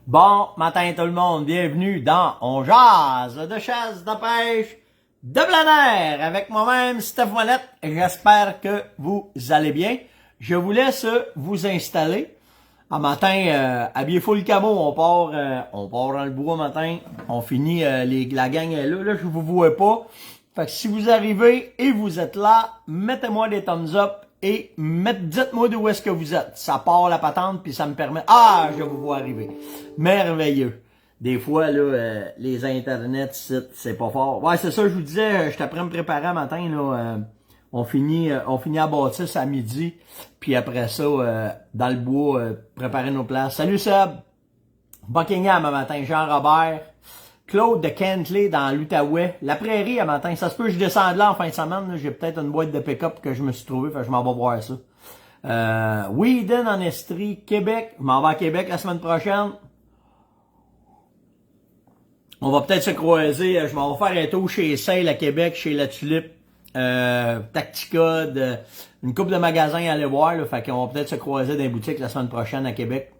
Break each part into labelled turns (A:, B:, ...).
A: Bon matin tout le monde, bienvenue dans On jase de chasse, de pêche, de plein air avec moi-même, Steph Monette. J'espère que vous allez bien. Je vous laisse vous installer. Un matin, habillez-vous le camo, on part dans le bois matin. On finit, la gang est là, je vous vois pas. Fait que si vous arrivez et vous êtes là, mettez-moi des thumbs up. Et dites-moi d'où est-ce que vous êtes. Ça part la patente, puis ça me permet... Ah, je vous vois arriver. Merveilleux. Des fois, là, les internets, c'est pas fort. Ouais, c'est ça, je vous disais, j'étais prêt à me préparer un matin, là. On finit à bâtir à midi. Puis après ça, dans le bois, préparer nos places. Salut Seb! Buckingham un matin, Jean-Robert. Claude de Kentley dans l'Outaouais. La prairie à matin. Ça se peut que je descende là en fin de semaine. J'ai peut-être une boîte de pick-up que je me suis trouvé. Fait que je m'en vais voir ça. Whedon en Estrie, Québec. Je m'en vais à Québec la semaine prochaine. On va peut-être se croiser. Je m'en vais faire un tour chez Sale à Québec, chez La Tulipe. Tacticode. Une couple de magasins à aller voir. Là, fait qu'on va peut-être se croiser dans les boutiques la semaine prochaine à Québec.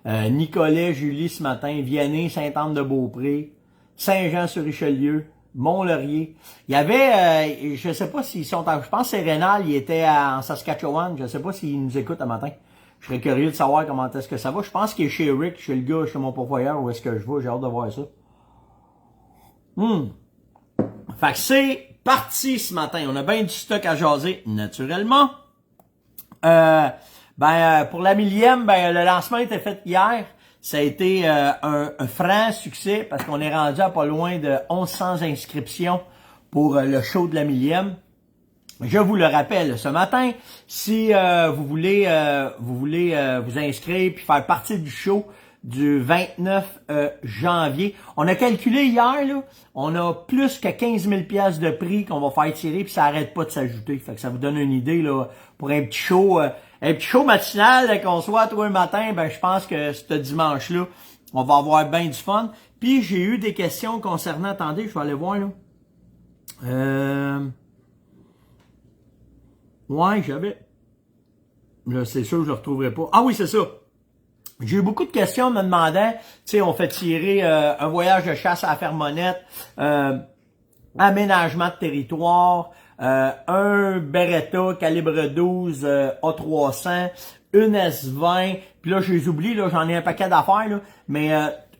A: Nicolet, Julie ce matin, Vianney, Sainte-Anne-de-Beaupré, Saint-Jean-sur-Richelieu, Mont-Laurier. Il y avait, je sais pas s'ils sont, je pense que c'est Rénal, il était en Saskatchewan, je sais pas s'il nous écoute ce matin. Je serais curieux de savoir comment est-ce que ça va. Je pense qu'il est chez Rick, chez le gars, chez mon pourvoyeur, où est-ce que je vais, j'ai hâte de voir ça. Fait que c'est parti ce matin, on a bien du stock à jaser, naturellement. Pour la millième, le lancement a été fait hier. Ça a été un franc succès parce qu'on est rendu à pas loin de 1100 inscriptions pour le show de la millième. Je vous le rappelle ce matin, si vous voulez vous inscrire puis faire partie du show du 29 janvier. On a calculé hier, là, on a plus que 15 000 piastres de prix qu'on va faire tirer puis ça arrête pas de s'ajouter. Fait que ça vous donne une idée là pour un petit show matinal qu'on soit tous les matins. Je pense que ce dimanche-là, on va avoir bien du fun. Puis j'ai eu des questions concernant, attendez, je vais aller voir là. Ouais, j'avais. Là, c'est sûr, je le retrouverai pas. Ah oui, c'est ça. J'ai eu beaucoup de questions me demandant, tu sais, on fait tirer un voyage de chasse à la Fermonnette, aménagement de territoire, un Beretta calibre 12 A300, une S20, puis là, je les oublie, là, j'en ai un paquet d'affaires, là, mais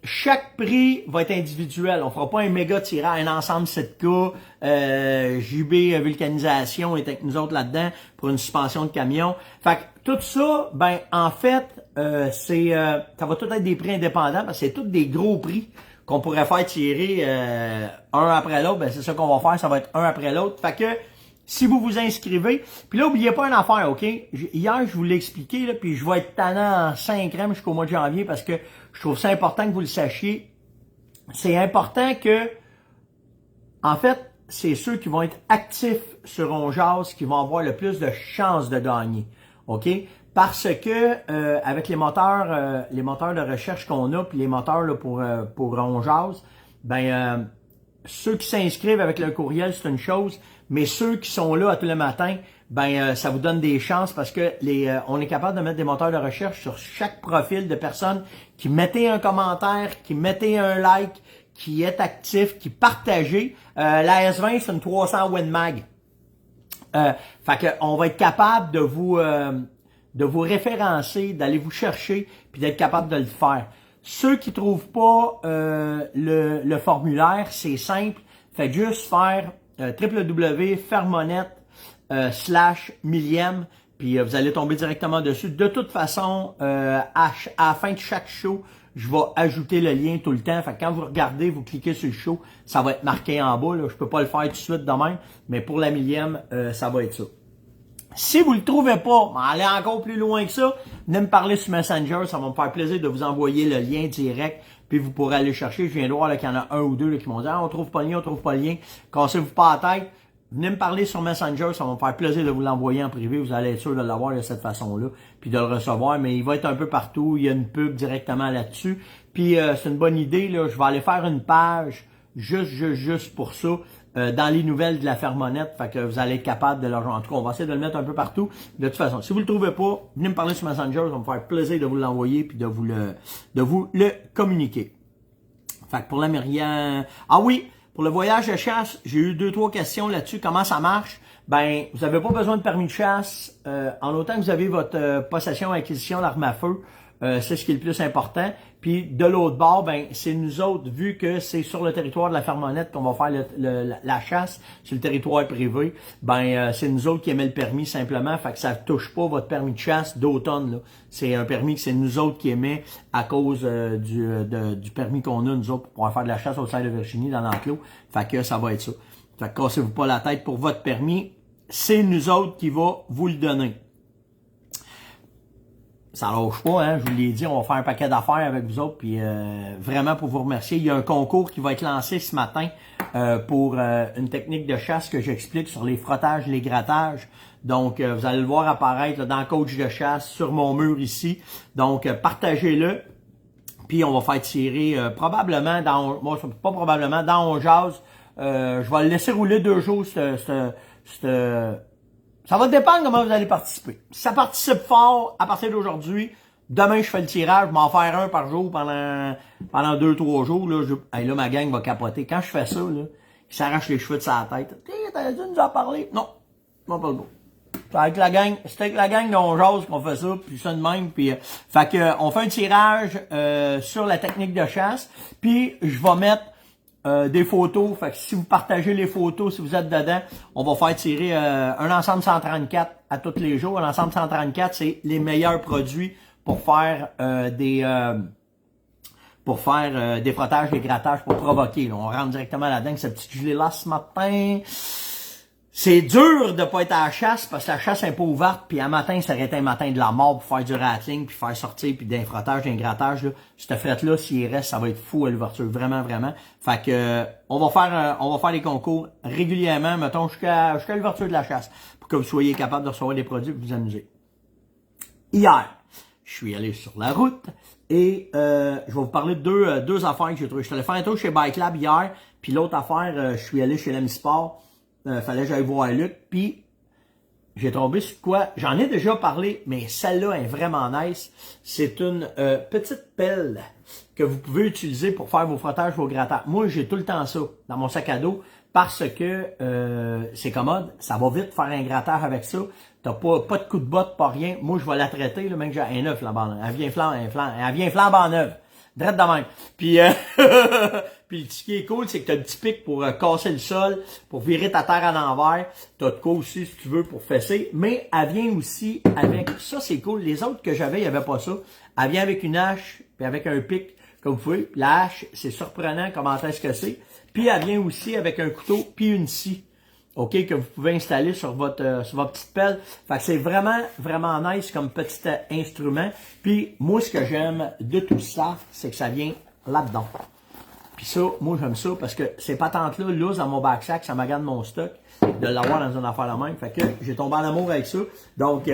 A: chaque prix va être individuel. On fera pas un méga tirage, un ensemble 7K, JB vulcanisation est avec nous autres là-dedans pour une suspension de camion. Fait que tout ça, en fait, ça va tout être des prix indépendants parce que c'est tous des gros prix qu'on pourrait faire tirer un après l'autre. C'est ça qu'on va faire, ça va être un après l'autre. Fait que si vous vous inscrivez, puis là, n'oubliez pas une affaire, OK? Hier, je vous l'ai expliqué, là, puis je vais être tannant en 5 crèmes jusqu'au mois de janvier parce que je trouve ça important que vous le sachiez. C'est important que, en fait, c'est ceux qui vont être actifs sur On jase qui vont avoir le plus de chances de gagner, OK? Parce que avec les moteurs de recherche qu'on a, puis les moteurs là, pour On jase, ceux qui s'inscrivent avec le courriel, c'est une chose, mais ceux qui sont là à tous les matins, ça vous donne des chances parce que on est capable de mettre des moteurs de recherche sur chaque profil de personnes qui mettaient un commentaire, qui mettaient un like, qui est actif, qui partageait. La S20, c'est une 300 WinMag. Fait que on va être capable de vous référencer, d'aller vous chercher, puis d'être capable de le faire. Ceux qui trouvent pas le formulaire, c'est simple. Faites juste faire www.fermonette/millième, puis vous allez tomber directement dessus. De toute façon, à la fin de chaque show, je vais ajouter le lien tout le temps. Fait que quand vous regardez, vous cliquez sur le show, ça va être marqué en bas. Là. Je peux pas le faire tout de suite demain, mais pour la millième, ça va être ça. Si vous le trouvez pas, allez encore plus loin que ça, venez me parler sur Messenger, ça va me faire plaisir de vous envoyer le lien direct, puis vous pourrez aller chercher. Je viens de voir qu'il y en a un ou deux là, qui m'ont dit « Ah, on trouve pas le lien, on trouve pas le lien. » Cassez-vous pas la tête. Venez me parler sur Messenger, ça va me faire plaisir de vous l'envoyer en privé. Vous allez être sûr de l'avoir de cette façon-là, puis de le recevoir. Mais il va être un peu partout. Il y a une pub directement là-dessus. Puis c'est une bonne idée. Là. Je vais aller faire une page juste pour ça. dans les nouvelles de la Fermonnette, fait que vous allez être capable de le rejoindre. En tout cas, on va essayer de le mettre un peu partout. De toute façon, si vous le trouvez pas, venez me parler sur Messenger, ça va me faire plaisir de vous l'envoyer puis de vous le communiquer. Fait que pour l'Américain... Ah oui, pour le voyage de chasse, j'ai eu 2-3 questions là-dessus. Comment ça marche? Ben, vous n'avez pas besoin de permis de chasse. En autant que vous avez votre possession et acquisition d'armes à feu, c'est ce qui est le plus important. Puis de l'autre bord, ben c'est nous autres, vu que c'est sur le territoire de la Fermonnette qu'on va faire la chasse, sur le territoire privé, ben c'est nous autres qui émet le permis simplement, fait que ça touche pas votre permis de chasse d'automne, là. C'est un permis que c'est nous autres qui émet à cause du permis qu'on a, nous autres, pour pouvoir faire de la chasse au sein de Virginie, dans l'enclos. Fait que ça va être ça. Fait que cassez-vous pas la tête pour votre permis, c'est nous autres qui va vous le donner. Ça lâche pas, hein, je vous l'ai dit, on va faire un paquet d'affaires avec vous autres, puis vraiment pour vous remercier. Il y a un concours qui va être lancé ce matin pour une technique de chasse que j'explique sur les frottages, les grattages. Donc, vous allez le voir apparaître là, dans Coach de chasse, sur mon mur ici. Donc, partagez-le, puis on va faire tirer probablement, pas probablement, dans On Jase. Je vais le laisser rouler 2 jours, ça va dépendre comment vous allez participer. Si ça participe fort, à partir d'aujourd'hui, demain je fais le tirage, je m'en faire un par jour pendant 2-3 jours. Là, là, ma gang va capoter. Quand je fais ça, là, il s'arrache les cheveux de sa tête. T'as dû nous en parler? Non, non pas le bon. C'est avec la gang d'On Jase qu'on fait ça, puis ça de même. Puis, fait que on fait un tirage sur la technique de chasse, puis je vais mettre des photos, fait que si vous partagez les photos, si vous êtes dedans, on va faire tirer un ensemble 134 à tous les jours. Un ensemble 134, c'est les meilleurs produits pour faire des frottages, des grattages pour provoquer. Là, on rentre directement là-dedans avec ce petit gilet-là ce matin. C'est dur de pas être à la chasse parce que la chasse est pas ouverte, puis à matin, ça aurait été un matin de la mort pour faire du rattling, puis faire sortir, puis d'un frottage, d'un grattage. Là. Cette frette-là, s'il reste, ça va être fou à l'ouverture, vraiment, vraiment. Fait que on va faire des concours régulièrement, mettons, jusqu'à l'ouverture de la chasse, pour que vous soyez capable de recevoir des produits et vous amuser. Hier, je suis allé sur la route et je vais vous parler de deux affaires que j'ai trouvées. Je suis allé faire un tour chez Bike Lab hier, puis l'autre affaire, je suis allé chez l'Ami Sport. Fallait que j'aille voir Luc, puis j'ai tombé sur quoi? J'en ai déjà parlé, mais celle-là est vraiment nice. C'est une petite pelle que vous pouvez utiliser pour faire vos frottages, vos grattages. Moi, j'ai tout le temps ça dans mon sac à dos parce que c'est commode, ça va vite faire un grattage avec ça. T'as pas de coup de botte, pas rien. Moi, je vais la traiter, le mec, j'ai un œuf flambant neuve. Elle vient flambant neuve. Drette de même. Puis, puis ce qui est cool, c'est que tu as un petit pic pour casser le sol, pour virer ta terre à l'envers. Tu as de quoi aussi, si tu veux, pour fesser. Mais elle vient aussi avec... Ça, c'est cool. Les autres que j'avais, il n'y avait pas ça. Elle vient avec une hache, puis avec un pic, comme vous pouvez. La hache, c'est surprenant comment est-ce que c'est. Puis elle vient aussi avec un couteau, puis une scie. OK, que vous pouvez installer sur votre petite pelle. Fait que c'est vraiment, vraiment nice comme petit instrument. Puis moi, ce que j'aime de tout ça, c'est que ça vient là-dedans. Puis ça, moi, j'aime ça parce que ces patentes-là, lousent dans mon backsack, ça m'agace mon stock de l'avoir dans une affaire la même. Fait que j'ai tombé en amour avec ça. Donc,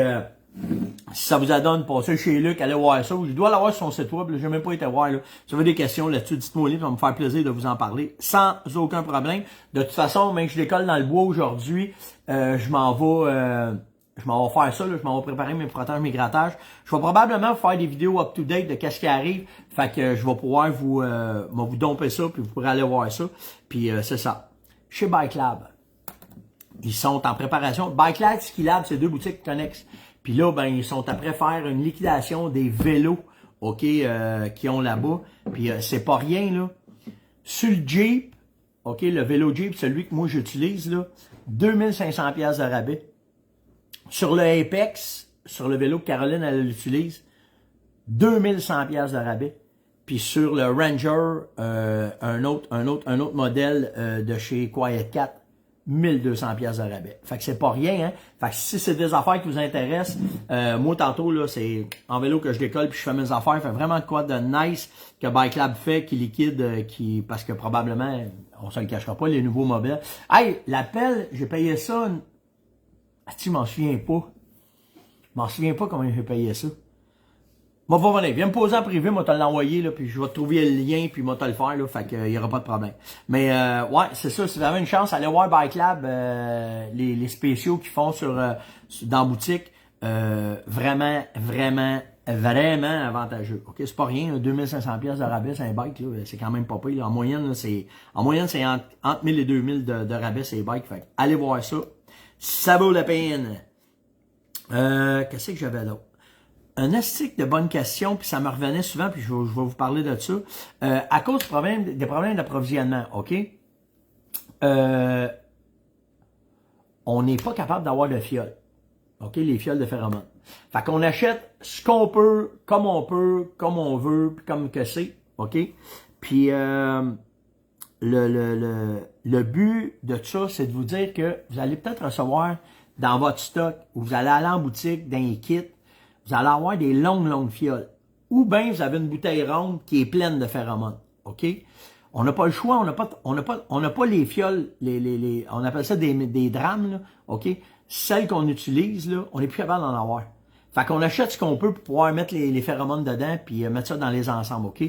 A: si ça vous adonne, passez chez Luc, allez voir ça. Je dois l'avoir sur son site web, j'ai même pas été voir. Là. Si vous avez des questions là-dessus, dites-moi, ça va me faire plaisir de vous en parler sans aucun problème. De toute façon, même que je décolle dans le bois aujourd'hui, je m'en vais faire ça, là, je m'en vais préparer mes frottages, mes grattages. Je vais probablement faire des vidéos up-to-date de qu'est-ce qui arrive. Fait que je vais pouvoir vous domper ça, puis vous pourrez aller voir ça. Puis c'est ça. Chez Bike Lab, ils sont en préparation. Bike Lab, Ski Lab, c'est 2 boutiques connexes. Puis là, ben, ils sont après faire une liquidation des vélos, OK, qui ont là-bas. Puis c'est pas rien, là. Sur le Jeep, OK, le vélo Jeep, celui que moi j'utilise, là, 2500 pièces de rabais. Sur le Apex, sur le vélo que Caroline, elle l'utilise, 2100 pièces de rabais. Puis sur le Ranger, un autre modèle de chez Quiet Cat, 1200 pièces de rabais. Fait que c'est pas rien, hein. Fait que si c'est des affaires qui vous intéressent, moi tantôt là, c'est en vélo que je décolle puis je fais mes affaires, fait vraiment quoi de nice que Bike Lab fait, qui liquide, parce que probablement, on se le cachera pas, les nouveaux modèles. Hey, la pelle, j'ai payé ça, je m'en souviens pas. Je m'en souviens pas combien j'ai payé ça. Moi, va venir. Viens me poser en privé, moi, te l'envoyer, là, puis je vais te trouver le lien, puis moi, te le faire, là. Fait qu'il y aura pas de problème. Mais, ouais, c'est ça. Si vous avez une chance, allez voir Bike Lab, les spéciaux qu'ils font dans la boutique. Vraiment, vraiment, vraiment avantageux. OK? C'est pas rien, 2500 pièces de rabais, c'est un bike, là. C'est quand même pas pire, là. En moyenne, là, c'est entre 1000 et 2000 de rabais, c'est bike. Fait allez voir ça. Ça vaut la peine. Qu'est-ce que j'avais d'autre? Un astique de bonne question, puis ça me revenait souvent, puis je vais vous parler de ça. À cause des problèmes d'approvisionnement, OK? On n'est pas capable d'avoir de fioles. OK? Les fioles de phéromones. Fait qu'on achète ce qu'on peut, comme on veut, puis comme que c'est. OK? Puis le but de ça, c'est de vous dire que vous allez peut-être recevoir dans votre stock, ou vous allez aller en boutique, dans les kits, vous allez avoir des longues fioles. Ou bien vous avez une bouteille ronde qui est pleine de phéromones. OK? On n'a pas le choix, on n'a pas les fioles, on appelle ça des drames, là. OK? Celles qu'on utilise, là, on n'est plus capable d'en avoir. Fait qu'on achète ce qu'on peut pour pouvoir mettre les phéromones dedans puis mettre ça dans les ensembles, OK?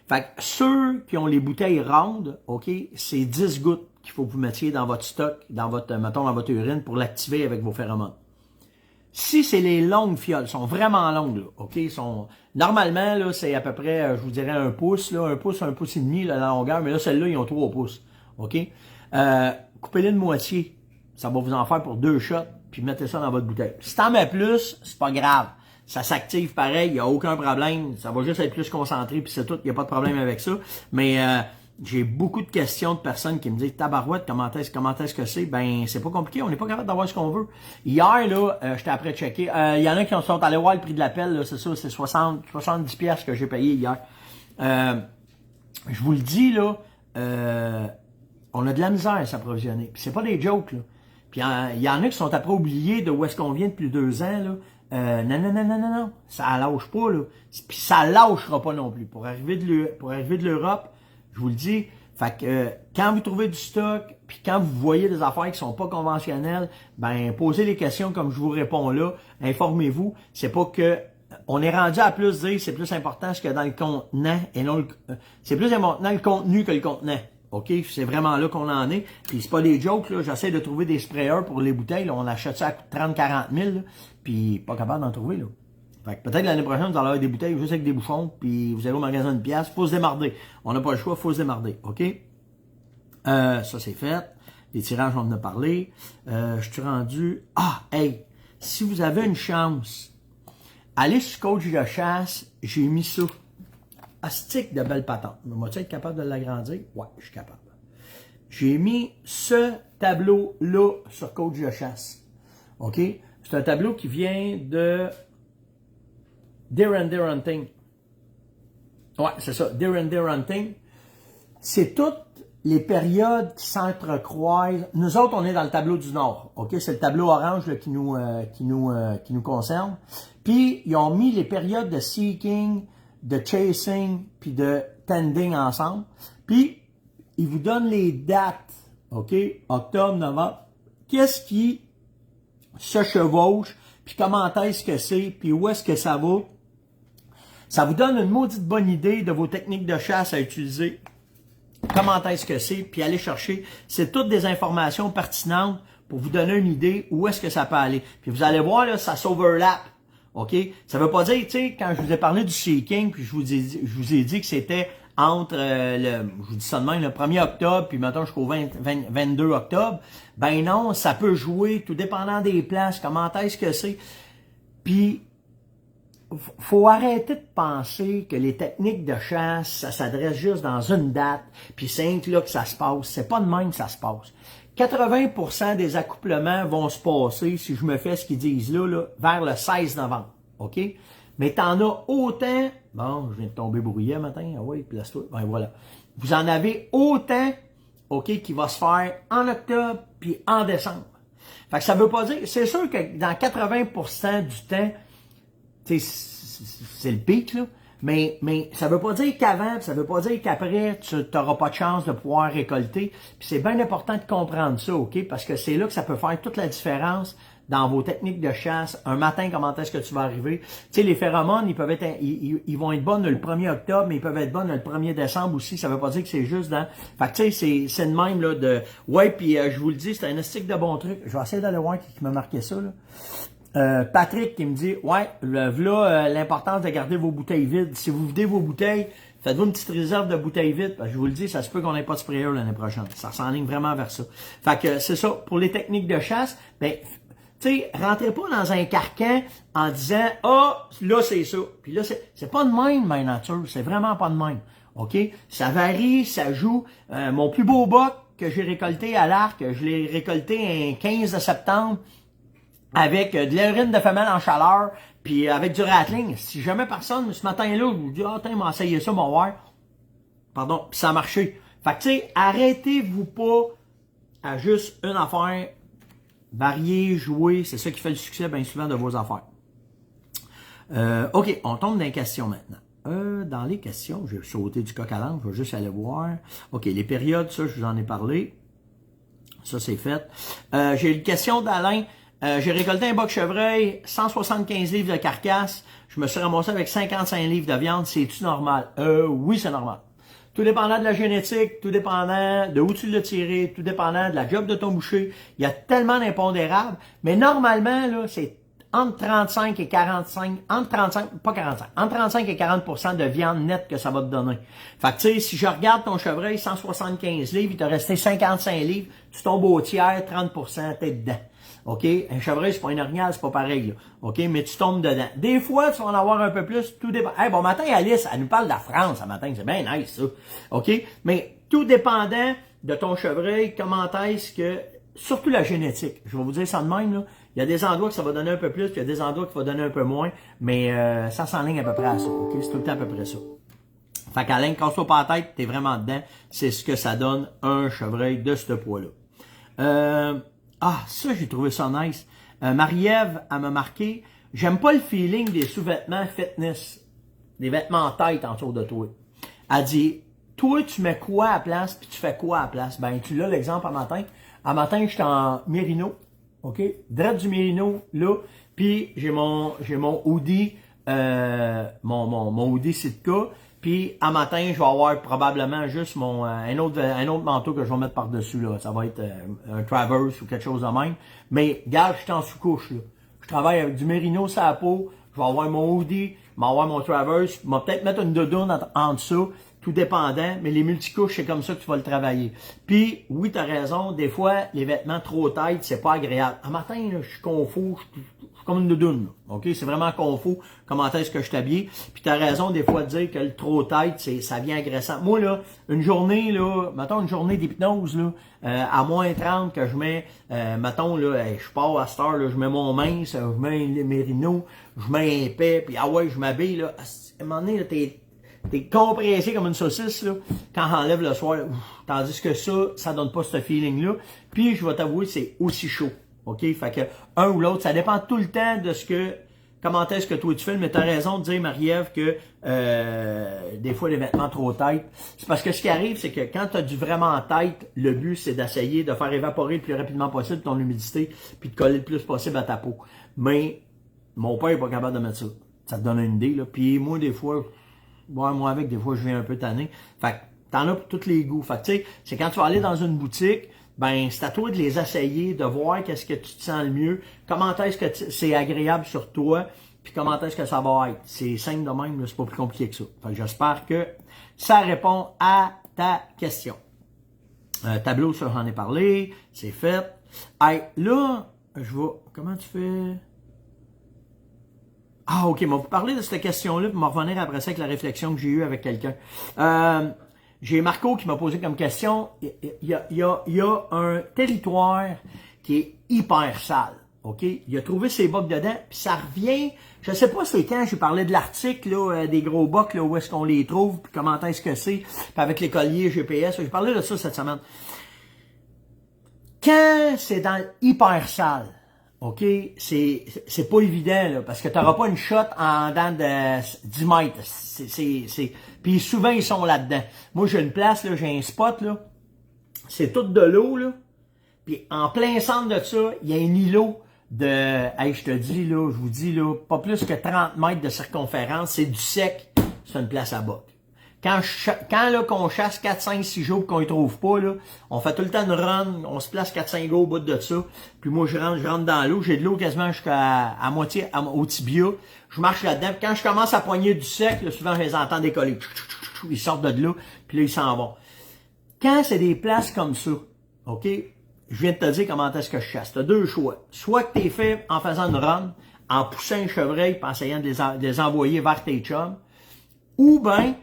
A: Fait que ceux qui ont les bouteilles rondes, OK, c'est 10 gouttes qu'il faut que vous mettiez dans votre stock, dans votre urine pour l'activer avec vos phéromones. Si c'est les longues fioles, sont vraiment longues, là, OK? Normalement, là, c'est à peu près, je vous dirais, 1 pouce, là, 1 pouce et demi, là, la longueur, mais là, celles-là, ils ont 3 pouces, OK? Coupez-les de moitié. Ça va vous en faire pour 2 shots, puis mettez ça dans votre bouteille. Si t'en mets plus, c'est pas grave. Ça s'active pareil, il n'y a aucun problème. Ça va juste être plus concentré, puis c'est tout, il n'y a pas de problème avec ça. Mais j'ai beaucoup de questions de personnes qui me disent « Tabarouette, comment est-ce que c'est? » Ben, c'est pas compliqué, on n'est pas capable d'avoir ce qu'on veut. Hier, là, j'étais après checker. Il y en a qui sont allés voir le prix de l'appel, là, c'est ça, c'est 70 pièces que j'ai payé hier. Je vous le dis, là, on a de la misère à s'approvisionner. Puis c'est pas des jokes, là. Puis il y en a qui sont après oubliés de où est-ce qu'on vient depuis 2 ans, là. Non. Ça lâche pas, là. Puis ça lâchera pas non plus. Pour arriver de l'Europe, je vous le dis, fait que quand vous trouvez du stock, puis quand vous voyez des affaires qui sont pas conventionnelles, ben posez les questions comme je vous réponds là, informez-vous. C'est pas que on est rendu à plus dire c'est plus important ce qu'il y a dans le contenant et non c'est plus important le contenu que le contenant. OK? C'est vraiment là qu'on en est. Puis c'est pas des jokes, là. J'essaie de trouver des sprayers pour les bouteilles, là. On achète ça à 30-40 000, là. Puis pas capable d'en trouver, là. Fait que peut-être l'année prochaine, vous allez avoir des bouteilles juste avec des bouchons, puis vous allez au magasin de pièces, faut se démarder. On n'a pas le choix, faut se démarder. OK? Ça, c'est fait. Les tirages, on en a parlé. Je suis rendu... Ah, hey! Si vous avez une chance, allez sur Coach de chasse, j'ai mis ça. Astique de belle patente. Vas-tu être capable de l'agrandir? Ouais, je suis capable. J'ai mis ce tableau-là sur Coach de chasse. OK? C'est un tableau qui vient de Deer and Deer Hunting. Ouais, c'est ça, Deer and Deer Hunting. C'est toutes les périodes qui s'entrecroisent. Nous autres, on est dans le tableau du Nord. OK? C'est le tableau orange là, qui nous concerne. Puis, ils ont mis les périodes de seeking, de chasing, puis de tending ensemble. Puis, ils vous donnent les dates. OK? Octobre, novembre. Qu'est-ce qui se chevauche, puis comment est-ce que c'est, puis où est-ce que ça va. Ça vous donne une maudite bonne idée de vos techniques de chasse à utiliser. Comment est-ce que c'est, puis aller chercher. C'est toutes des informations pertinentes pour vous donner une idée où est-ce que ça peut aller. Puis vous allez voir, là, ça s'overlap. OK? Ça veut pas dire, tu sais, quand je vous ai parlé du seeking, puis je vous ai dit que c'était entre, je vous dis ça de même, le 1er octobre, puis maintenant jusqu'au 22 octobre, ben non, ça peut jouer, tout dépendant des places, comment est-ce que c'est. Puis, faut arrêter de penser que les techniques de chasse, ça s'adresse juste dans une date, puis c'est là que ça se passe. C'est pas de même que ça se passe. 80% des accouplements vont se passer, si je me fais ce qu'ils disent là, vers le 16 novembre. OK? Mais t'en as autant... Bon, je viens de tomber brouillé matin. Ah oui, place-toi. Ben voilà. Vous en avez autant, OK, qui va se faire en octobre puis en décembre. Fait que ça veut pas dire... C'est sûr que dans 80% du temps, c'est le pic, là. Mais ça veut pas dire qu'avant, ça veut pas dire qu'après, tu n'auras pas de chance de pouvoir récolter. Puis c'est bien important de comprendre ça, OK? Parce que c'est là que ça peut faire toute la différence dans vos techniques de chasse. Un matin, comment est-ce que tu vas arriver? Tu sais, les phéromones, ils peuvent être, ils vont être bonnes le 1er octobre, mais ils peuvent être bonnes le 1er décembre aussi. Ça veut pas dire que c'est juste dans... Fait que tu sais, c'est de même, là, de... Ouais, puis je vous le dis, c'est un estique de bon truc. Je vais essayer d'aller voir qui m'a marqué ça, là. Patrick qui me dit, ouais, voilà l'importance de garder vos bouteilles vides. Si vous videz vos bouteilles, faites-vous une petite réserve de bouteilles vides. Parce que je vous le dis, ça se peut qu'on n'ait pas de sprayer l'année prochaine. Ça s'enligne vraiment vers ça. Fait que c'est ça. Pour les techniques de chasse, ben, tu sais, rentrez pas dans un carcan en disant, ah, là c'est ça. Puis là, c'est pas de même, ma nature. C'est vraiment pas de même. OK? Ça varie, ça joue. Mon plus beau boc que j'ai récolté à l'arc, je l'ai récolté un 15 septembre. Avec de l'urine de femelle en chaleur, puis avec du rattling. Si jamais personne, ce matin-là, je vous dis, ah, tiens, m'a essayé ça, mon voir. Pardon, puis ça a marché. Fait que, tu sais, arrêtez-vous pas à juste une affaire. Varier, jouer, c'est ça qui fait le succès, bien souvent, de vos affaires. OK, on tombe dans les questions maintenant. Dans les questions, j'ai sauté du coq à l'âne, je vais juste aller voir. OK, les périodes, ça, je vous en ai parlé. Ça, c'est fait. J'ai une question d'Alain. J'ai récolté un boc chevreuil, 175 livres de carcasse. Je me suis ramassé avec 55 livres de viande. C'est-tu normal? Oui, c'est normal. Tout dépendant de la génétique, tout dépendant de où tu l'as tiré, tout dépendant de la job de ton boucher. Il y a tellement d'impondérables. Mais normalement, là, c'est entre 35 et 45, entre 35, pas 45, entre 35 et 40% de viande nette que ça va te donner. Fait que, tu sais, si je regarde ton chevreuil, 175 livres, il t'a resté 55 livres, tu tombes au tiers, 30%, t'es dedans. OK? Un chevreuil, c'est pas un orignal, c'est pas pareil, là. OK? Mais tu tombes dedans. Des fois, tu vas en avoir un peu plus, tout dépend. Hey, bon matin, Alice, elle nous parle de la France, ce matin, c'est bien nice, ça. OK? Mais tout dépendant de ton chevreuil, comment est-ce que, surtout la génétique, je vais vous dire ça de même, là. Il y a des endroits que ça va donner un peu plus, puis il y a des endroits qui va donner un peu moins, mais ça s'enligne à peu près à ça, OK? C'est tout le temps à peu près ça. Fait qu'Alain, casse-toi pas la tête, t'es vraiment dedans. C'est ce que ça donne un chevreuil de ce poids-là. Ça, j'ai trouvé ça nice. Marie-Ève, elle m'a marqué, j'aime pas le feeling des sous-vêtements fitness, des vêtements en tête autour de toi. Elle dit, toi, tu mets quoi à la place, puis tu fais quoi à la place? Ben, tu l'as l'exemple à matin. À matin, j'étais en mérino. OK? Drette du mérino, là. Puis, j'ai mon hoodie, mon hoodie Sitka. Puis, à matin, je vais avoir probablement juste un autre manteau que je vais mettre par-dessus, là. Ça va être un Travers ou quelque chose de même. Mais, regarde, je suis en sous-couche, là. Je travaille avec du mérino sur la peau. Je vais avoir mon hoodie, je vais avoir mon Travers. Je vais peut-être mettre une doudoune en dessous. Tout dépendant, mais les multicouches, c'est comme ça que tu vas le travailler. Puis, oui, tu as raison, des fois, les vêtements trop tight, c'est pas agréable. Un matin, là, je suis confus, je suis comme une doudoune, là. OK? C'est vraiment confus, comment est-ce que je t'habille. Puis, tu as raison, des fois, de dire que le trop tight, ça vient agressant. Moi, là, une journée, là, mettons une journée d'hypnose, là, à moins 30, que je mets, mettons, là, je pars à cette heure, là, je mets mon mince, je mets mes rhinos, je mets un épais, puis ah ouais, je m'habille, là. À un moment donné, là, t'es compressé comme une saucisse, là, quand on enlève le soir. Tandis que ça donne pas ce feeling-là. Puis, je vais t'avouer, c'est aussi chaud. OK? Fait que, un ou l'autre, ça dépend tout le temps de comment est-ce que toi tu fais, mais t'as raison de dire, Marie-Ève, que, des fois, les vêtements trop têtes. C'est parce que ce qui arrive, c'est que quand t'as du vraiment en tête, le but, c'est d'essayer de faire évaporer le plus rapidement possible ton humidité, puis de coller le plus possible à ta peau. Mais, mon père est pas capable de mettre ça. Ça te donne une idée, là. Puis, moi, des fois, moi avec, des fois, je viens un peu tanné. Fait que t'en as pour tous les goûts. Fait que, tu sais, c'est quand tu vas aller dans une boutique, ben, c'est à toi de les essayer, de voir qu'est-ce que tu te sens le mieux, comment est-ce que c'est agréable sur toi, puis comment est-ce que ça va être. C'est simple de même, là, c'est pas plus compliqué que ça. Fait que j'espère que ça répond à ta question. Tableau, ça, j'en ai parlé, c'est fait. Hey, là, je vais... Comment tu fais... Ah, OK, on va vous parler de cette question-là, puis m'en revenir après ça avec la réflexion que j'ai eue avec quelqu'un. J'ai Marco qui m'a posé comme question, il y a un territoire qui est hyper sale, OK? Il a trouvé ses bocs dedans, puis ça revient, je sais pas c'est quand, j'ai parlé de l'article, là, des gros bocs, là, où est-ce qu'on les trouve, puis comment est-ce que c'est, puis avec les colliers GPS, j'ai parlé de ça cette semaine. Quand c'est dans hyper sale, OK, c'est pas évident, là, parce que t'auras pas une shot en dedans de 10 mètres. Puis souvent, ils sont là-dedans. Moi, j'ai une place, là, j'ai un spot, là. C'est tout de l'eau, là. Puis en plein centre de ça, il y a un îlot hey, je te dis, là, je vous dis, là, pas plus que 30 mètres de circonférence, c'est du sec, c'est une place à botte. Quand là, qu'on chasse 4, 5, 6 jours qu'on ne trouve pas, là, on fait tout le temps une run, on se place 4, 5 gars au bout de ça. Puis moi, je rentre dans l'eau, j'ai de l'eau quasiment jusqu'à moitié au tibia. Je marche là-dedans. Puis quand je commence à poigner du sec, là, souvent, je les entends décoller. Ils sortent de là, puis là, ils s'en vont. Quand c'est des places comme ça, OK, je viens de te dire comment est-ce que je chasse. Tu as deux choix. Soit que tu es fait en faisant une run, en poussant un chevreuil, puis en essayant de les envoyer vers tes chums, ou bien,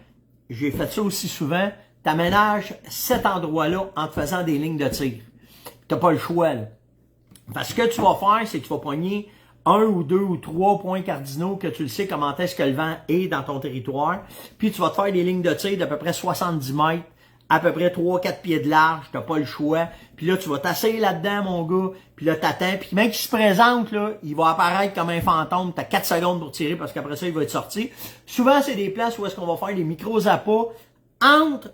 A: j'ai fait ça aussi souvent, t'aménages cet endroit-là en te faisant des lignes de tir. T'as pas le choix, là. Parce que ce que tu vas faire, c'est que tu vas poigner 1 ou 2 ou 3 points cardinaux que tu le sais comment est-ce que le vent est dans ton territoire. Puis tu vas te faire des lignes de tir d'à peu près 70 mètres, à peu près 3-4 pieds de large, t'as pas le choix. Puis là, tu vas t'asseoir là-dedans, mon gars, puis là, t'attends. Puis même qu'il se présente, là, il va apparaître comme un fantôme. T'as 4 secondes pour tirer parce qu'après ça, il va être sorti. Souvent, c'est des places où est-ce qu'on va faire des micro-appâts entre...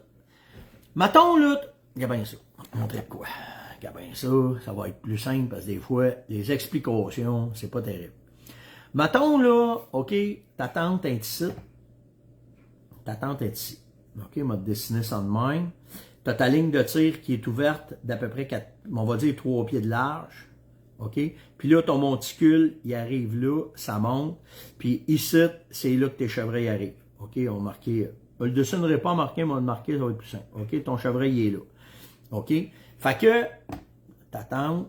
A: Mettons, là... Regarde bien ça. On va te montrer de quoi. Regarde bien ça. Ça va être plus simple parce que des fois, les explications, c'est pas terrible. Mettons, là, OK, ta tente est ici. Ta tente est ici. OK, on va te dessiner ça de même. Tu as ta ligne de tir qui est ouverte d'à peu près 4, on va dire 3 pieds de large. OK? Puis là, ton monticule, il arrive là, ça monte. Puis ici, c'est là que tes chevreuils arrivent. OK? On va marquer. Je le dessinerai pas marqué, mais on va le marquer, ça va être plus simple. OK? Ton chevreuil il est là. OK? Fait que, ta tente,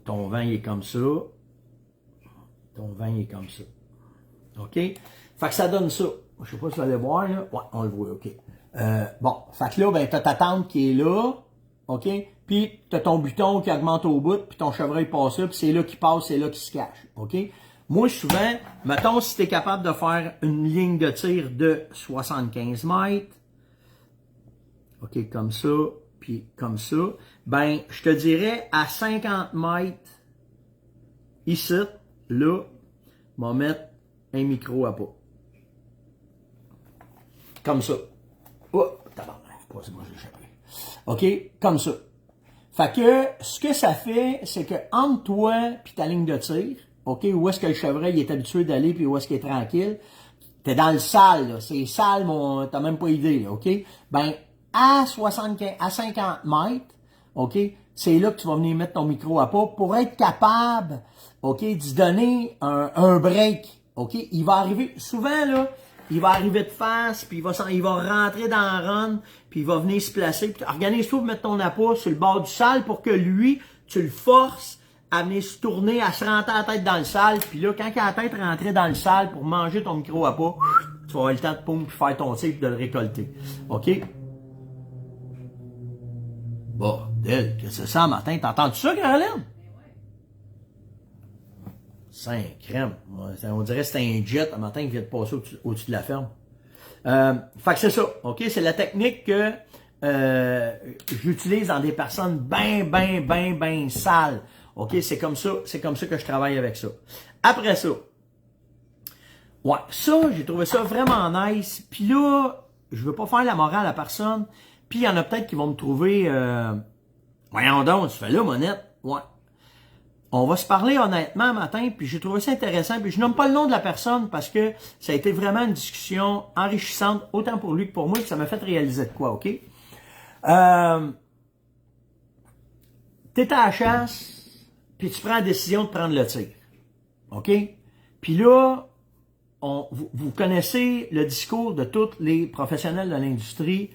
A: ton vent il est comme ça. Ton vent il est comme ça. OK? Fait que ça donne ça. Je sais pas si vous allez voir, là. Ouais, on le voit, OK. Bon, fait que là, ben, t'as ta tente qui est là, OK? Puis t'as ton buton qui augmente au bout, puis ton chevreuil passe là, puis c'est là qu'il passe, c'est là qu'il se cache, OK? Moi, souvent, mettons, si t'es capable de faire une ligne de tir de 75 mètres, OK, comme ça, puis comme ça, ben, je te dirais, à 50 mètres, ici, là, on va mettre un micro à pas. Comme ça. Oh, tabarnak, c'est moi j'ai échappé. OK, comme ça. Fait que, ce que ça fait, c'est que entre toi puis ta ligne de tir, OK, où est-ce que le chevreuil est habitué d'aller puis où est-ce qu'il est tranquille, t'es dans le sale, là. C'est sale, mon, t'as même pas idée, là, OK? Ben, à 75, à 50 mètres, OK, c'est là que tu vas venir mettre ton micro à pas pour être capable, OK, d'y donner un break, OK? Il va arriver, souvent, là, il va arriver de face, puis il va rentrer dans la run, puis il va venir se placer. Puis organise-toi pour mettre ton appât sur le bord du sale pour que lui, tu le forces à venir se tourner, à se rentrer la tête dans le sale. Puis là, quand il a la tête rentrée dans le sale pour manger ton micro appât, tu vas avoir le temps de poum, puis faire ton tir, puis de le récolter. OK? Bordel, qu'est-ce que c'est ça, matin? T'entends-tu ça, Caroline? Saint crème. On dirait que c'était un jet un matin qui vient de passer au-dessus de la ferme. Fait que c'est ça, OK? C'est la technique que j'utilise dans des personnes ben sales. OK? C'est comme ça que je travaille avec ça. Après ça, ouais, ça, j'ai trouvé ça vraiment nice. Puis là, je veux pas faire la morale à personne. Puis il y en a peut-être qui vont me trouver voyons donc, tu fais là, monette. Ouais. On va se parler honnêtement matin, puis j'ai trouvé ça intéressant, puis je nomme pas le nom de la personne parce que ça a été vraiment une discussion enrichissante, autant pour lui que pour moi, puis ça m'a fait réaliser de quoi, OK? T'es à la chasse, puis tu prends la décision de prendre le tir, OK? Puis là, vous connaissez le discours de tous les professionnels de l'industrie.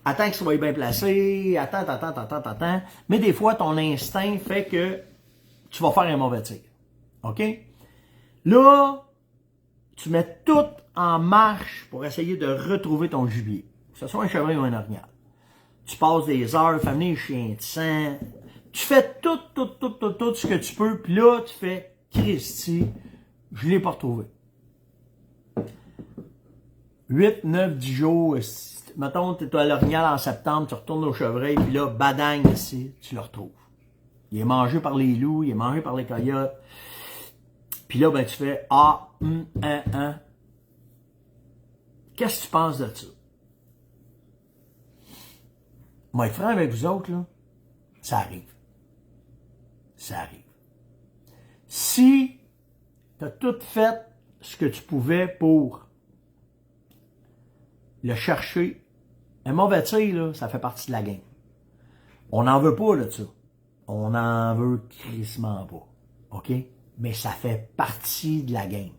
A: Attends qu'il soit bien placé, attends. Mais des fois, ton instinct fait que tu vas faire un mauvais tir. OK? Là, tu mets tout en marche pour essayer de retrouver ton gibier. Que ce soit un chevreuil ou un orignal. Tu passes des heures, fais venir les chiens de sang. Tu fais tout ce que tu peux. Puis là, tu fais, Christy, je l'ai pas retrouvé. 8, 9, 10 jours, mettons, tu es à l'orignal en septembre, tu retournes au chevreuil, puis là, badang ici, tu le retrouves. Il est mangé par les loups, il est mangé par les coyotes. Puis là, ben, tu fais Qu'est-ce que tu penses de ça? Moi, être franc avec vous autres, là, ça arrive. ça arrive. Si tu as tout fait ce que tu pouvais pour le chercher, un mauvais tir, là, ça fait partie de la game. On n'en veut pas, là, de ça. On n'en veut crissement pas. OK? Mais ça fait partie de la game.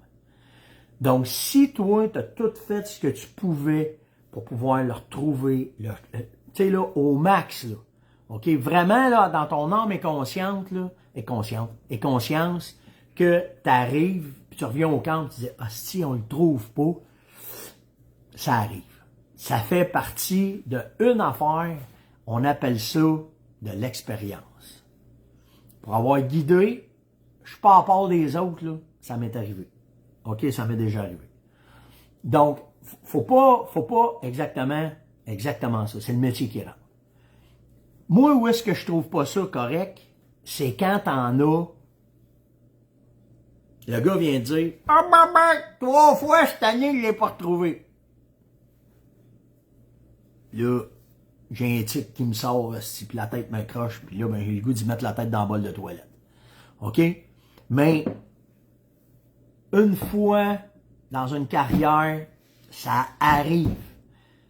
A: Donc, si toi, tu as tout fait ce que tu pouvais pour pouvoir le retrouver, tu sais, là, au max, là. OK? Vraiment, là, dans ton âme et conscience, que tu arrives, puis tu reviens au camp, tu dis, ah, si on le trouve pas, ça arrive. Ça fait partie d'une affaire, on appelle ça de l'expérience. Pour avoir guidé, je suis pas à part des autres, là, ça m'est arrivé. OK, ça m'est déjà arrivé. Donc, faut pas exactement ça. C'est le métier qui rentre. Moi, où est-ce que je trouve pas ça correct? C'est quand t'en as. Le gars vient dire, ah, maman, 3 fois cette année, je l'ai pas retrouvé. Là, j'ai un tic qui me sort, puis la tête me croche, puis là, ben, j'ai le goût d'y mettre la tête dans le bol de toilette. OK? Mais, une fois dans une carrière, ça arrive.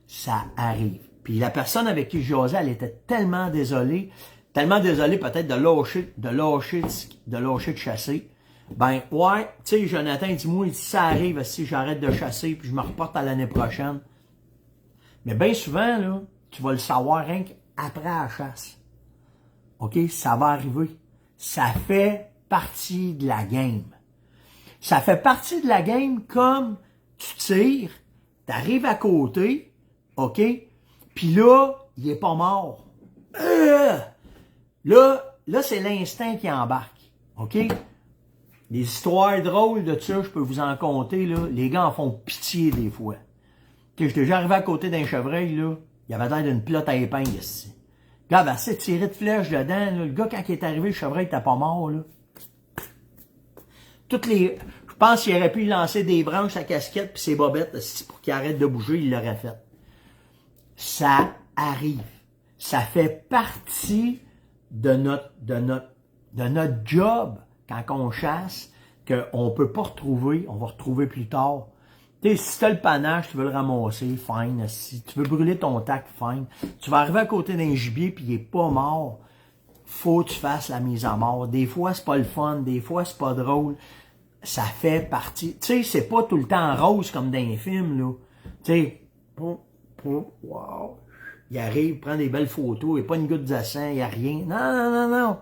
A: Ça arrive. Puis la personne avec qui je jasais, elle était tellement désolée peut-être de lâcher de chasser. Ben, ouais, tu sais, Jonathan, dis-moi, si ça arrive, si j'arrête de chasser, puis je me reporte à l'année prochaine. Mais bien souvent, là, tu vas le savoir rien qu'après la chasse. OK? Ça va arriver. Ça fait partie de la game. Ça fait partie de la game comme tu tires, t'arrives à côté, OK? Puis là, il est pas mort. Là, c'est l'instinct qui embarque. OK? Les histoires drôles de ça, je peux vous en compter, là. Les gars en font pitié des fois. J'étais déjà arrivé à côté d'un chevreuil, là. Il avait l'air d'une pelote à épingle ici. Le gars avait assez tiré de flèches dedans, là. Le gars, quand il est arrivé, le chevreuil était pas mort, là. Je pense qu'il aurait pu lui lancer des branches, sa casquette, puis ses bobettes, pour qu'il arrête de bouger, il l'aurait fait. Ça arrive. Ça fait partie de notre job quand on chasse, qu'on peut pas retrouver, on va retrouver plus tard. Tu sais, si tu as le panache, tu veux le ramasser, fine. Si tu veux brûler ton tac, fine. Tu vas arriver à côté d'un gibier puis il est pas mort. Faut que tu fasses la mise à mort. Des fois, c'est pas le fun. Des fois, c'est pas drôle. Ça fait partie. Tu sais, c'est pas tout le temps rose comme dans les films, là. Tu sais, wow. Il arrive, prend des belles photos, il n'y a pas une goutte de sang, il n'y a rien. Non.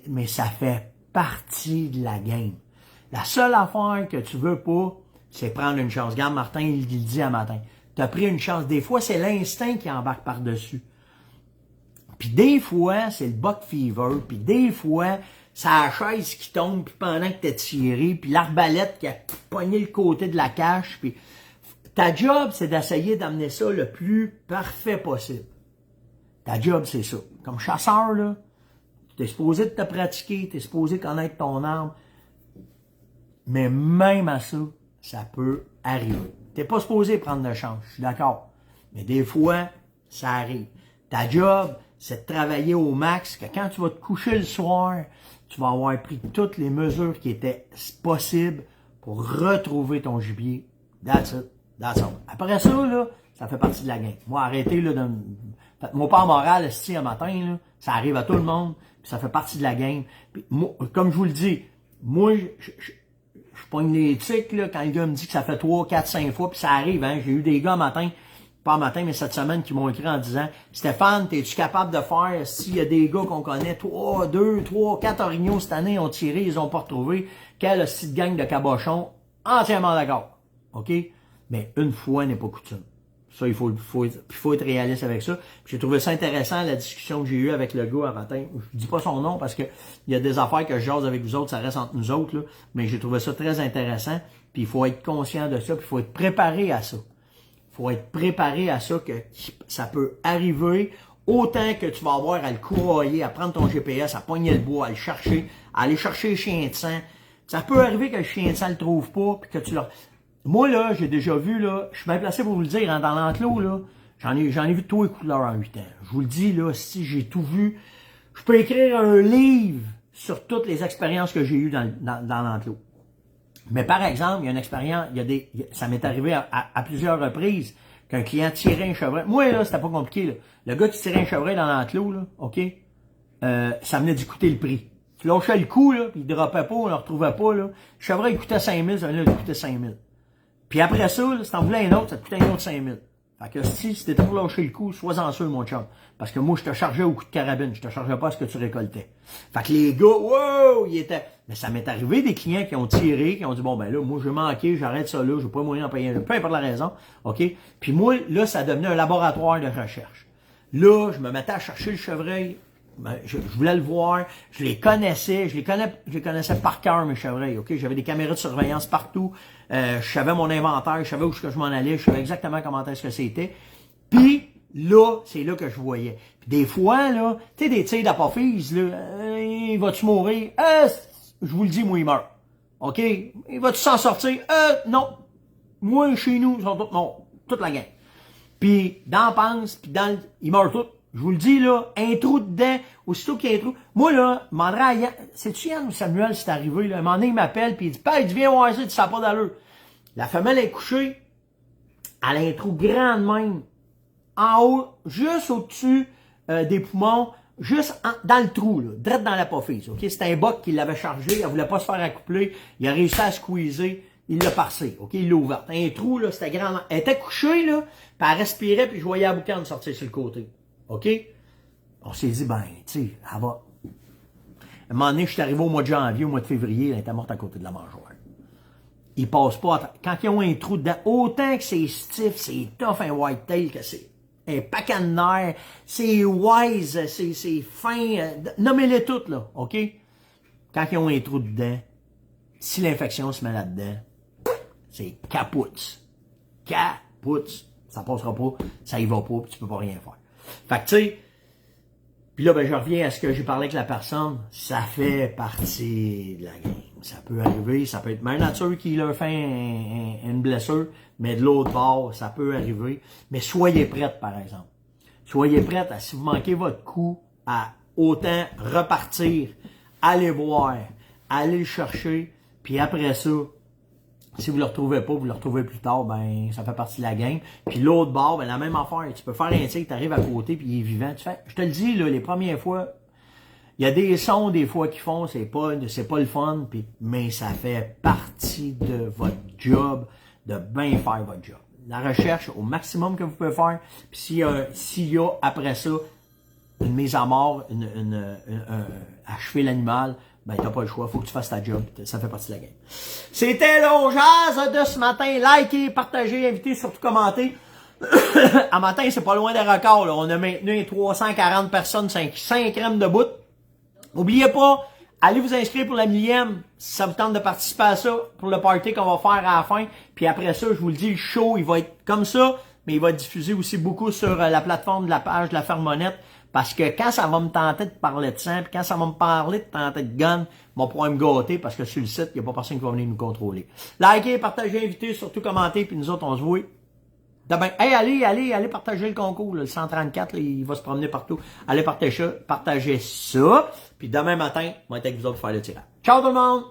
A: Mais ça fait partie de la game. La seule affaire que tu veux pas, c'est prendre une chance. Regarde, Martin, il dit à matin. Tu as pris une chance. Des fois, c'est l'instinct qui embarque par-dessus. Puis des fois, c'est le buck fever. Puis des fois, c'est la chaise qui tombe puis pendant que t'as tiré. Puis l'arbalète qui a pogné le côté de la cache. Puis ta job, c'est d'essayer d'amener ça le plus parfait possible. Ta job, c'est ça. Comme chasseur, là, t'es supposé de te pratiquer, t'es supposé connaître ton arme. Mais même à ça, ça peut arriver. T'es pas supposé prendre de chance, je suis d'accord. Mais des fois, ça arrive. Ta job, c'est de travailler au max, que quand tu vas te coucher le soir, tu vas avoir pris toutes les mesures qui étaient possibles pour retrouver ton gibier. That's it. That's all. Après ça, là, ça fait partie de la game. Moi, arrêtez, là, mon pas moral, un matin, là, ça arrive à tout le monde, puis ça fait partie de la game. Puis, moi, comme je vous le dis, moi, je pogne les tics, là, quand le gars me dit que ça fait 3, 4, 5 fois, puis ça arrive, hein. J'ai eu des gars pas matin, mais cette semaine, qui m'ont écrit en disant, Stéphane, es-tu capable de faire, s'il y a des gars qu'on connaît, 2, 3, 4 orignaux cette année ont tiré, ils ont pas retrouvé, quelle petite gang de cabochons, entièrement d'accord. OK? Mais une fois n'est pas coutume. Ça, il faut être réaliste avec ça. Puis j'ai trouvé ça intéressant, la discussion que j'ai eue avec le gars un matin. Je dis pas son nom parce que il y a des affaires que je jase avec vous autres, ça reste entre nous autres, là. Mais j'ai trouvé ça très intéressant. Puis il faut être conscient de ça, puis il faut être préparé à ça. Il faut être préparé à ça, que ça peut arriver autant que tu vas avoir à le courroyer, à prendre ton GPS, à pogner le bois, à le chercher, à aller chercher le chien de sang. Ça peut arriver que le chien de sang le trouve pas, puis que tu le... Moi, là, j'ai déjà vu, là, je suis bien placé pour vous le dire, hein, dans l'enclos, là, j'en ai vu tous les couleurs en 8 ans. Je vous le dis, là, si j'ai tout vu, je peux écrire un livre sur toutes les expériences que j'ai eues dans l'enclos. Mais par exemple, il y a une expérience, ça m'est arrivé à plusieurs reprises qu'un client tirait un chevreuil. Moi, là, c'était pas compliqué, là. Le gars qui tirait un chevreuil dans l'enclos, là, OK, ça venait d'y coûter le prix. Tu lâchais le coup, là, puis il droppait pas, on le retrouvait pas, là. Le chevreuil coûtait 5 000, celui-là, il coûtait 5 000. Puis après ça, là, si t'en voulais un autre, ça te coûtait un autre 5 000. Fait que si t'étais pour lâcher le coup, sois-en sûr, mon chum. Parce que moi, je te chargeais au coup de carabine. Je te chargeais pas à ce que tu récoltais. Fait que les gars, wow, ils étaient... Mais ça m'est arrivé des clients qui ont tiré, qui ont dit, bon, ben là, moi, j'ai manqué, j'arrête ça là, j'ai pas moyen d'en payer un. Peu importe la raison. OK? Puis moi, là, ça devenait un laboratoire de recherche. Là, je me mettais à chercher le chevreuil. Ben, je voulais le voir, je les connaissais, je les connaissais par cœur, mes chevreuils, ok? J'avais des caméras de surveillance partout, je savais mon inventaire, je savais où je m'en allais, je savais exactement comment est-ce que c'était. Puis là, c'est là que je voyais. Puis des fois, là, tu sais, des tirs d'apophyse, là, va-tu mourir? Je vous le dis, moi, il meurt. OK? Va-tu s'en sortir? Non. Moi, chez nous, ils sont tous morts. Toute la gang. Puis dans Pense, puis ils meurent tous. Je vous le dis, là, un trou dedans, aussitôt qu'il y a un trou. Moi, là, je demanderais à Yann, c'est-tu Yann ou Samuel, c'est arrivé, là? Un moment donné, il m'appelle, puis il dit, Père, viens voir ça, tu sais pas d'allure. La femelle est couchée, elle a un trou grand de même, en haut, juste au-dessus des poumons, juste dans le trou, là, direct dans l'apophyse, ok? C'était un boc qui l'avait chargé, elle voulait pas se faire accoupler, il a réussi à squeezer, il l'a parcé, ok? Il l'a ouvert. Un trou, là, c'était grand. Elle était couchée, là, puis elle respirait, puis je voyais la boucane sortir sur le côté. OK? On s'est dit, ben, tu sais, elle va. À un moment donné, je suis arrivé au mois de janvier, au mois de février, elle était morte à côté de la mangeoire. Ils passent pas, quand ils ont un trou dedans, autant que c'est stiff, c'est tough, un whitetail, que c'est un paquet de nerfs, c'est wise, c'est fin, nommez-les toutes, là, OK? Quand ils ont un trou dedans, si l'infection se met là-dedans, c'est capoute. Capoute. Ça passera pas, ça y va pas, puis tu peux pas rien faire. Fait que, tu sais, puis là, ben, je reviens à ce que j'ai parlé avec la personne. Ça fait partie de la game. Ça peut arriver, ça peut être Mère Nature qui leur fait une blessure, mais de l'autre bord, ça peut arriver. Mais soyez prête, par exemple. Soyez prête à, si vous manquez votre coup, à autant repartir, aller voir, aller le chercher, puis après ça, si vous le retrouvez pas, vous le retrouvez plus tard, ben ça fait partie de la game. Puis l'autre bord, ben la même affaire. Tu peux faire un tigre, tu arrives à côté, puis il est vivant. Tu fais, je te le dis, là, les premières fois, il y a des sons des fois qu'ils font, c'est pas le fun, puis, mais ça fait partie de votre job, de bien faire votre job. La recherche au maximum que vous pouvez faire, puis s'il y a après ça une mise à mort, achever l'animal, ben t'as pas le choix, faut que tu fasses ta job, ça fait partie de la game. C'était le jazz de ce matin, likez, partagez, invitez, surtout commentez. À matin, c'est pas loin des records, là. On a maintenu 340 personnes, 5 crèmes de bout. Oubliez pas, allez vous inscrire pour la 1000e, si ça vous tente de participer à ça, pour le party qu'on va faire à la fin. Puis après ça, je vous le dis, le show, il va être comme ça, mais il va être diffusé aussi beaucoup sur la plateforme de la page de la Fermonnette. Parce que quand ça va me tenter de parler de sang, puis quand ça va me parler de tenter de gun, on va pouvoir me gâter parce que sur le site, il n'y a pas personne qui va venir nous contrôler. Likez, partagez, invitez, surtout commentez, puis nous autres, on se voit demain. Hey, allez partager le concours, là, le 134, là, il va se promener partout. Allez partager ça, puis demain matin, on va être avec vous autres pour faire le tirage. Ciao tout le monde!